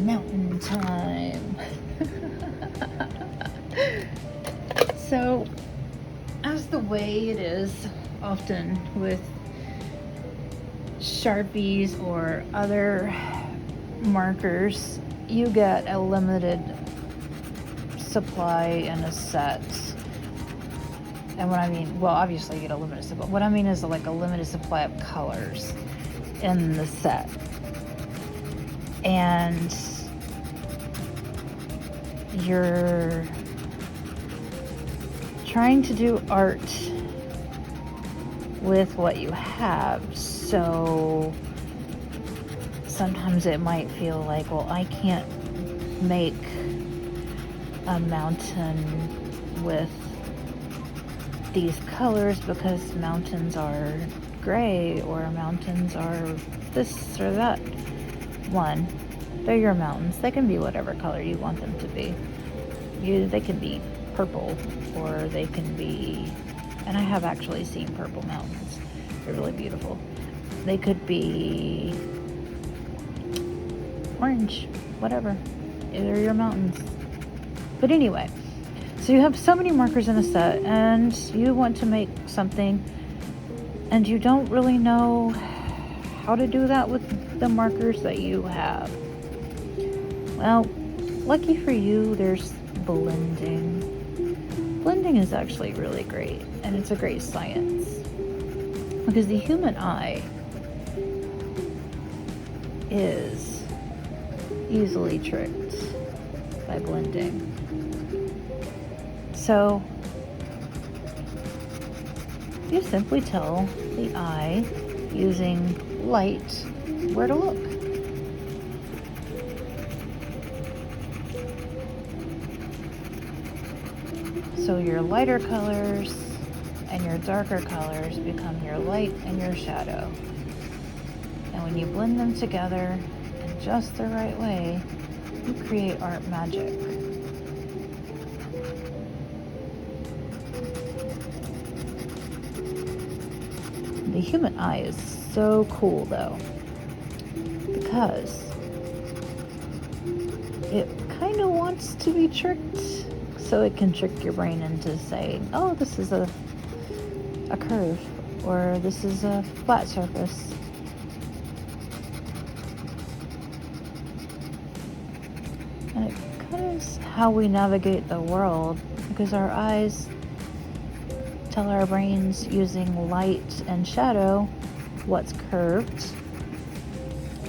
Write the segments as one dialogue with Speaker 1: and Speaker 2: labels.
Speaker 1: mountain time. So, as the way it is often with Sharpies or other markers, you get a limited supply in a set. And what I mean, well, obviously you get a limited supply. What I mean is like a limited supply of colors in the set. And you're trying to do art with what you have, so sometimes it might feel like, well, I can't make a mountain with these colors because mountains are gray or mountains are this or that one. They're your mountains. They can be whatever color you want them to be. They can be purple, or they can be, and I have actually seen purple mountains. They're really beautiful. They could be orange, whatever. They're your mountains. But anyway, so you have so many markers in a set, and you want to make something, and you don't really know how to do that with the markers that you have. Well, lucky for you, there's blending. Blending is actually really great, and it's a great science, because the human eye is easily tricked by blending. So you simply tell the eye, using light, where to look. So your lighter colors and your darker colors become your light and your shadow. And when you blend them together in just the right way, you create art magic. The human eye is so cool though, because it kind of wants to be tricked, so it can trick your brain into saying, oh, this is a curve, or this is a flat surface. And it kind of is how we navigate the world, because our eyes tell our brains, using light and shadow, what's curved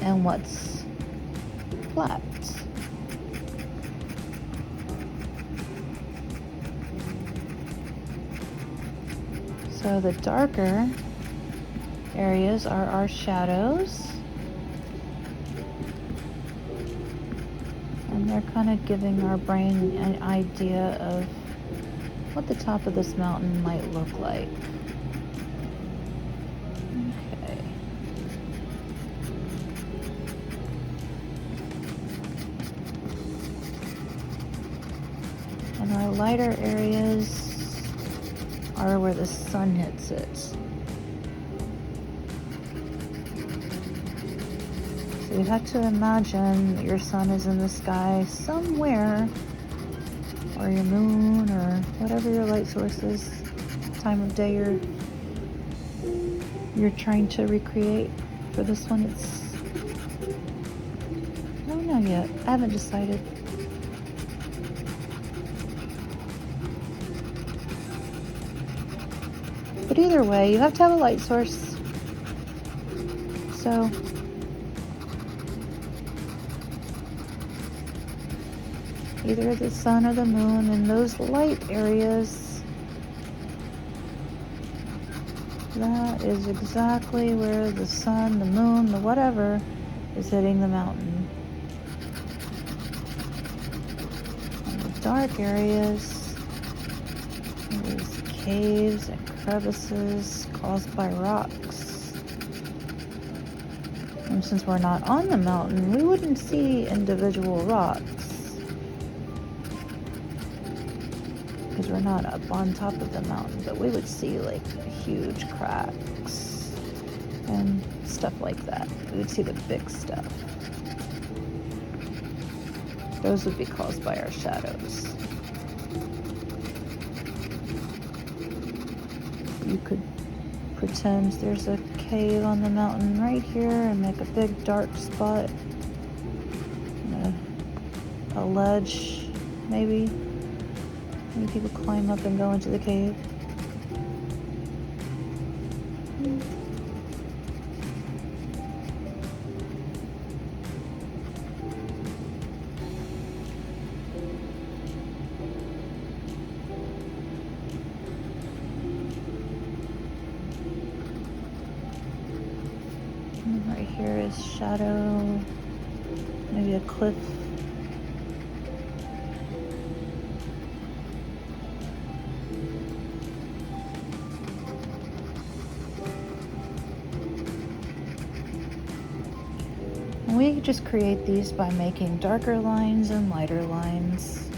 Speaker 1: and what's flat. So the darker areas are our shadows, and they're kind of giving our brain an idea of what the top of this mountain might look like. Okay. And our lighter areas are where the sun hits it. So you have to imagine that your sun is in the sky somewhere, or your moon, or whatever your light source is, time of day you're trying to recreate. For this one, it's, I don't know yet. I haven't decided. But either way, you have to have a light source. So either the sun or the moon, and those light areas, that is exactly where the sun, the moon, the whatever is hitting the mountain. And the dark areas, these caves and crevices caused by rocks. And since we're not on the mountain, we wouldn't see individual rocks, because we're not up on top of the mountain, but we would see like huge cracks and stuff like that. We would see the big stuff. Those would be caused by our shadows. You could pretend there's a cave on the mountain right here and make a big dark spot. A ledge, maybe. Maybe people climb up and go into the cave. And right here is shadow, maybe a cliff. We just create these by making darker lines and lighter lines,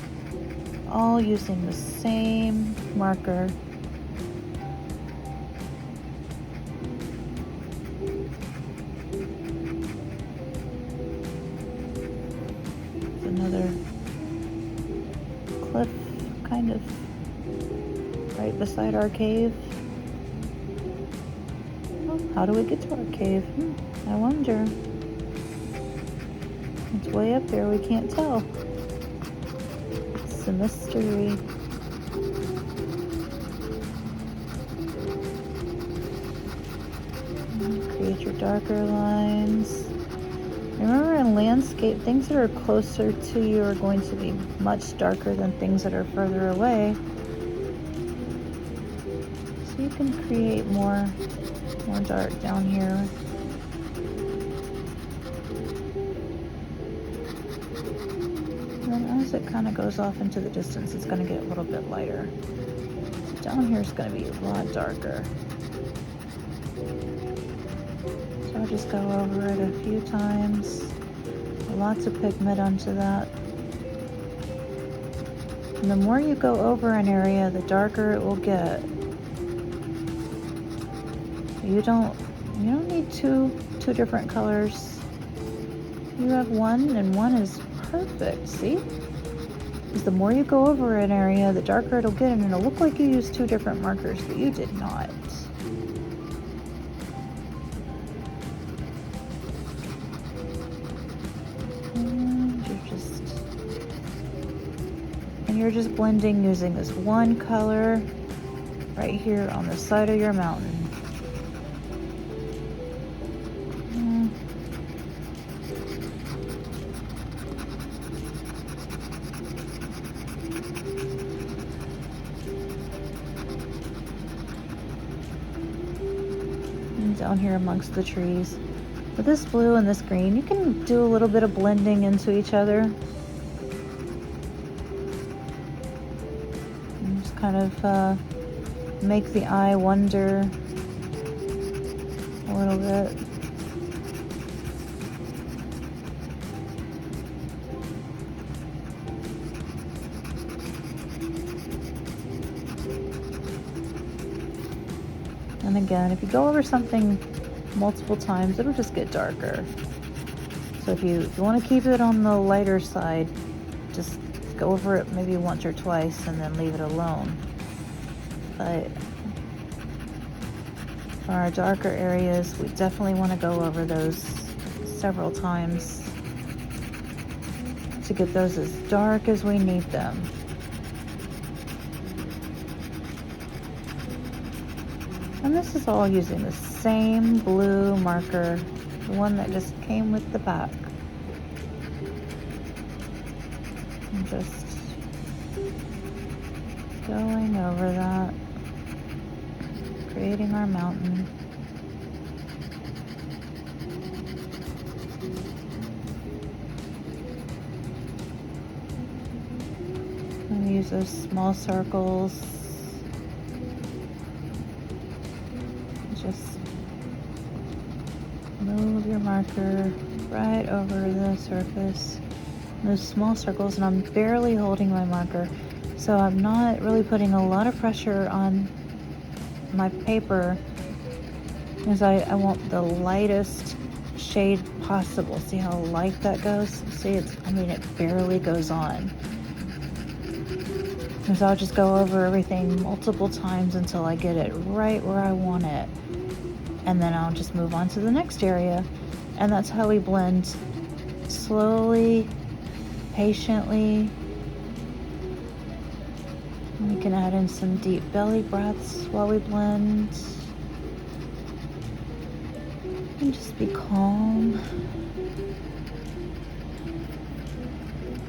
Speaker 1: all using the same marker. There's another cliff kind of right beside our cave. Oh, how do we get to our cave? I wonder. It's way up there, we can't tell. It's a mystery. Create your darker lines. Remember, in landscape, things that are closer to you are going to be much darker than things that are further away. So you can create more dark down here. As it kind of goes off into the distance, it's going to get a little bit lighter. So down here is going to be a lot darker. So I'll just go over it a few times. Lots of pigment onto that. And the more you go over an area, the darker it will get. You don't need two different colors. You have one, and one is perfect. See? Because the more you go over an area, the darker it'll get, and it'll look like you used two different markers, but you did not. And you're just blending using this one color right here on the side of your mountain. Down here amongst the trees. With this blue and this green, you can do a little bit of blending into each other. And just kind of make the eye wonder a little bit. And again, if you go over something multiple times, it'll just get darker. So if you want to keep it on the lighter side, just go over it maybe once or twice and then leave it alone. But for our darker areas, we definitely want to go over those several times to get those as dark as we need them. And this is all using the same blue marker, the one that just came with the pack. And just going over that, creating our mountain. And use those small circles. Just move your marker right over the surface. Those small circles, and I'm barely holding my marker, so I'm not really putting a lot of pressure on my paper, because I want the lightest shade possible. See how light that goes? See, it barely goes on. And so I'll just go over everything multiple times until I get it right where I want it. And then I'll just move on to the next area. And that's how we blend, slowly, patiently. And we can add in some deep belly breaths while we blend. And just be calm.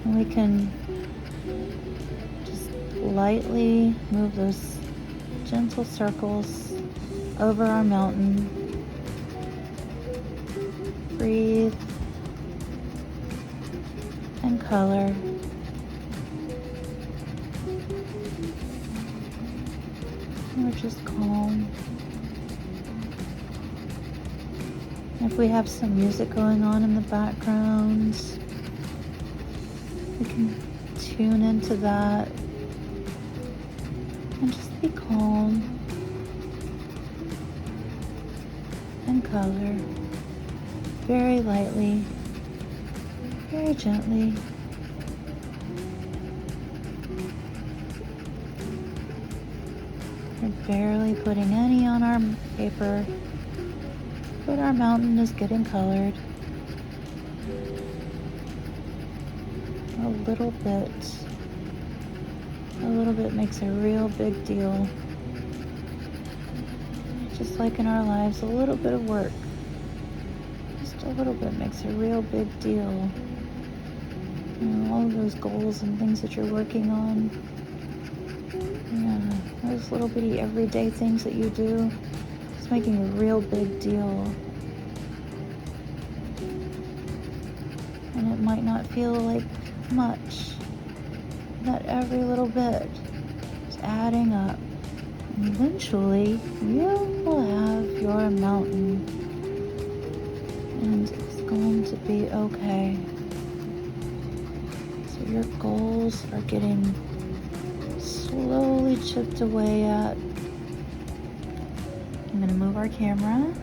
Speaker 1: And we can just lightly move those gentle circles over our mountain. Breathe and color. We're just calm. If we have some music going on in the background, we can tune into that and just be calm and color very lightly, very gently. We're barely putting any on our paper, but our mountain is getting colored. A little bit makes a real big deal. Just like in our lives, a little bit of work, just a little bit makes a real big deal. You know, all of those goals and things that you're working on, those little bitty everyday things that you do, it's making a real big deal. And it might not feel like much, that every little bit is adding up. And eventually, you will have your mountain, and it's going to be okay. So your goals are getting slowly chipped away at. I'm going to move our camera.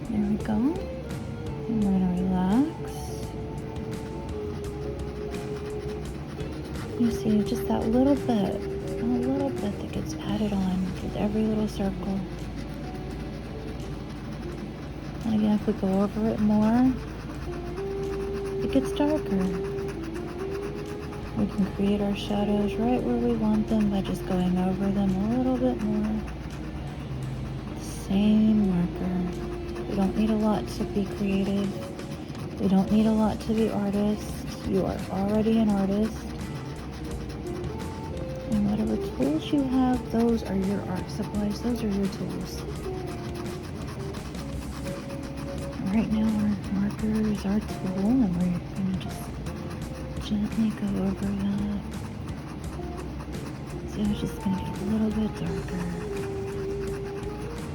Speaker 1: There we go. I'm going to relax. You see just that little bit that gets added on with every little circle. And again, if we go over it more, it gets darker. We can create our shadows right where we want them by just going over them a little bit more. Same marker. We don't need a lot to be creative. We don't need a lot to be artists. You are already an artist. And whatever tools you have, those are your art supplies. Those are your tools. Right now our marker is our tool, and we're going to just gently go over that. So it's just going to get a little bit darker.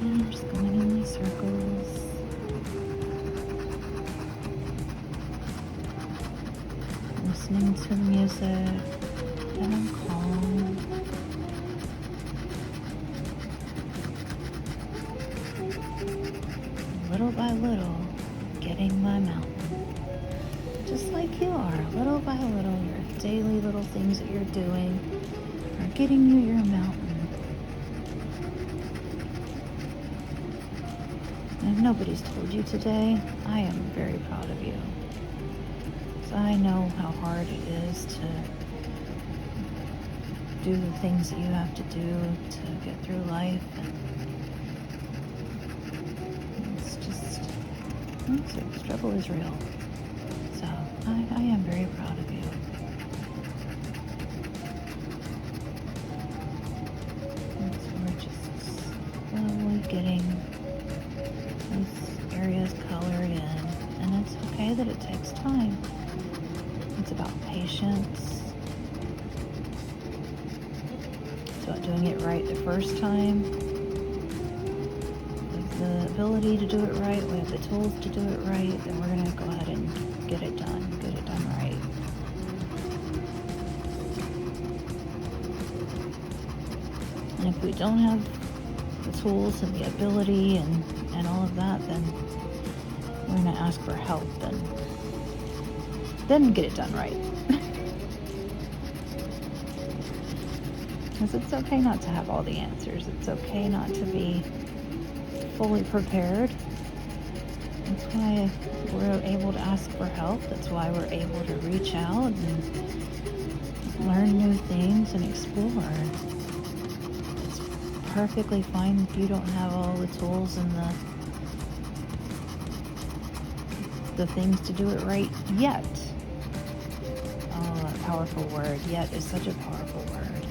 Speaker 1: And I'm just going in these circles. Listening to the music, and I'm calm. Little by little, getting my mountain. Just like you are, little by little, your daily little things that you're doing are getting you your mountain. And if nobody's told you today, I am very proud of you. So I know how hard it is to do the things that you have to do to get through life. And it's just, the struggle is real. So I am very proud of you. And so we're just slowly getting those areas colored in. And it's okay that it takes time. It's about patience. It's about doing it right the first time. With the ability to do it right, we have the tools to do it right, then we're going to go ahead and get it done right. And if we don't have the tools and the ability and all of that, then we're going to ask for help and then get it done right. Because it's okay not to have all the answers. It's okay not to be fully prepared. That's why we're able to ask for help. That's why we're able to reach out and learn new things and explore. It's perfectly fine if you don't have all the tools and the things to do it right yet. Oh, that powerful word. Yet is such a powerful word.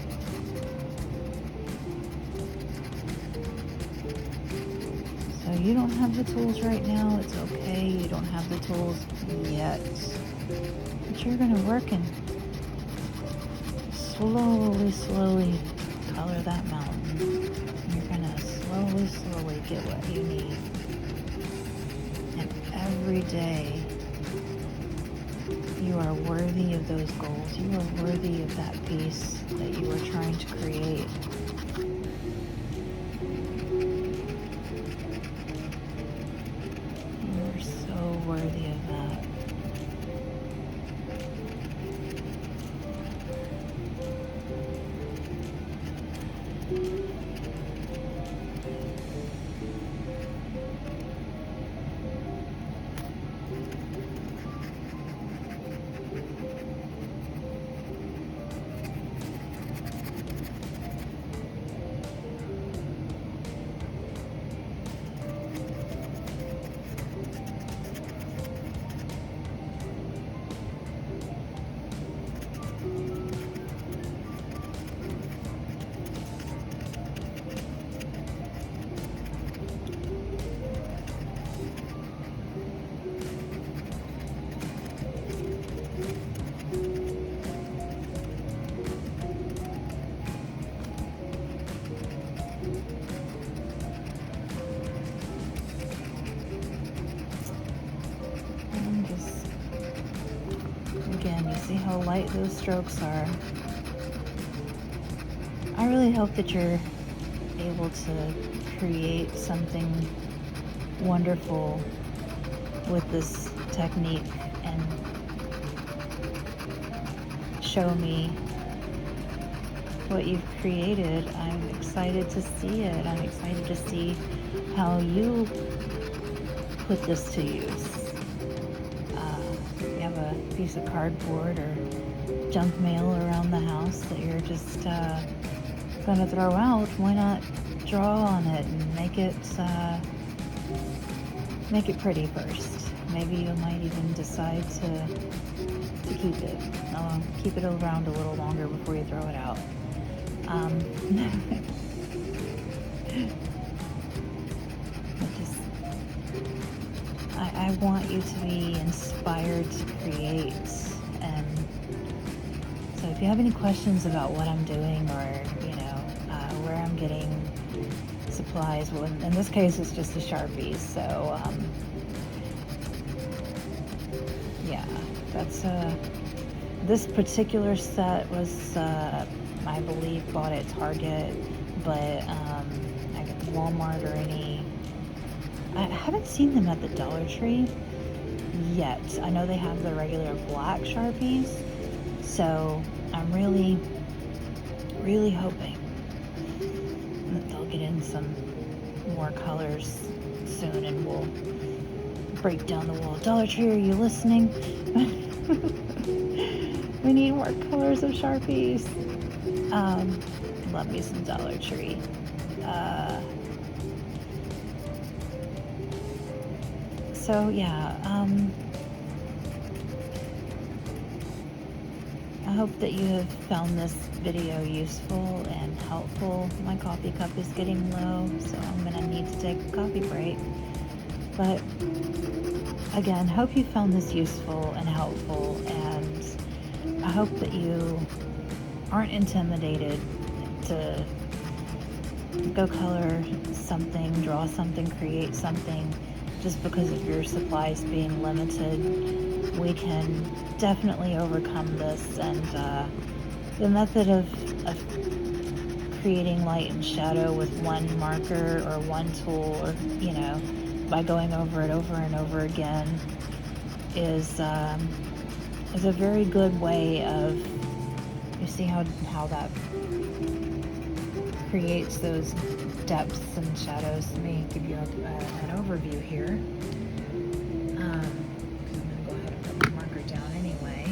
Speaker 1: So you don't have the tools right now. It's okay. You don't have the tools yet. But you're going to work and slowly color that mountain. You're going to slowly get what you need. And every day, you are worthy of those goals. You are worthy of that peace that you are trying to create. You are so worthy of that. Again, you see how light those strokes are. I really hope that you're able to create something wonderful with this technique and show me what you've created. I'm excited to see it. I'm excited to see how you put this to use. You have a piece of cardboard or junk mail around the house that you're just going to throw out. Why not draw on it and make it pretty first? Maybe you might even decide to keep it. Keep it around a little longer before you throw it out. I want you to be inspired to create, and so if you have any questions about what I'm doing or where I'm getting supplies, well, in this case it's just the Sharpies, so yeah, that's this particular set was I believe bought at Target, but Walmart or I haven't seen them at the Dollar Tree yet. I know they have the regular black Sharpies, so I'm really hoping that they'll get in some more colors soon and we'll break down the wall. Dollar Tree, are you listening? We need more colors of Sharpies. Love me some Dollar Tree. So yeah, I hope that you have found this video useful and helpful. My coffee cup is getting low, so I'm gonna need to take a coffee break. But again, hope you found this useful and helpful, and I hope that you aren't intimidated to go color something, draw something, create something just because of your supplies being limited. We can definitely overcome this, and the method of creating light and shadow with one marker or one tool, or, you know, by going over it over and over again is a very good way of, you see how that creates those depths and shadows. Let me give you an overview here. I'm going to go ahead and put the marker down anyway.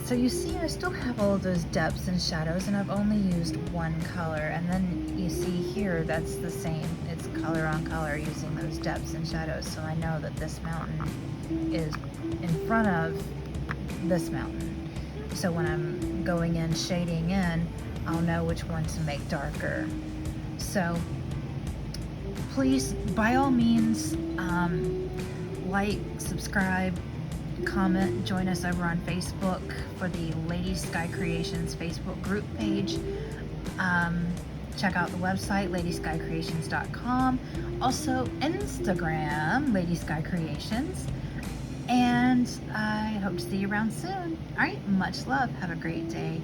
Speaker 1: So you see I still have all of those depths and shadows, and I've only used one color. And then you see here, that's the same. It's color on color using those depths and shadows. So I know that this mountain is in front of this mountain. So when I'm going in, shading in, I'll know which one to make darker. So please, by all means, like, subscribe, comment, join us over on Facebook for the Lady Sky Creations Facebook group page. Check out the website, ladyskycreations.com. Also Instagram, Lady Sky Creations. And I hope to see you around soon. All right, much love. Have a great day.